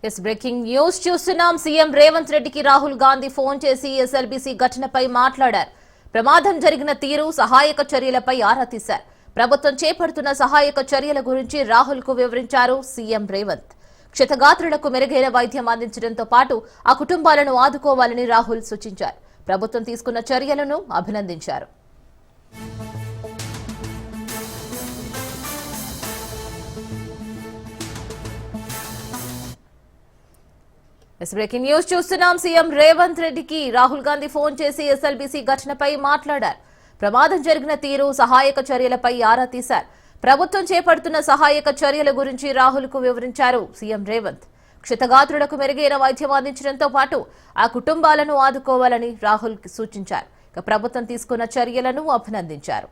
Yes breaking news చూస్తున్నాం. CM Revanth రెడ్డికి Rahul Gandhi phone చేసి ఎస్ఎల్బీసీ ఘటనపై మాట్లాడారు. ప్రమాదం జరిగిన తీరు, సహాయక చర్యలపై ఆరా తీశారు. ప్రభుత్వం చేపడుతున్న సహాయక చర్యల గురించి రాహుల్ కు వివరించారు సీఎం రేవంత్. క్షతగాత్రులకు మెరుగైన వైద్యం అందించడంతో పాటు ఆ కుటుంబాలను ఆదుకోవాలని రాహుల్ సూచించారు. ప్రభుత్వం తీసుకున్న చర్యలను అభినందించారు. బ్రేకింగ్ న్యూస్ చూస్తున్నాం. సీఎం రేవంత్ రెడ్డికి రాహుల్ గాంధీ ఫోన్ చేసి ఎస్ఎల్బీసీ ఘటనపై మాట్లాడారు. ప్రమాదం జరిగిన తీరు, సహాయక చర్యలపై ఆరా తీశారు. ప్రభుత్వం చేపడుతున్న సహాయక చర్యల గురించి రాహుల్ కు వివరించారు సీఎం రేవంత్. క్షతగాత్రులకు మెరుగైన వైద్యం అందించడంతో పాటు ఆ కుటుంబాలను ఆదుకోవాలని రాహుల్ సూచించారు. ప్రభుత్వం తీసుకున్న చర్యలను అభినందించారు.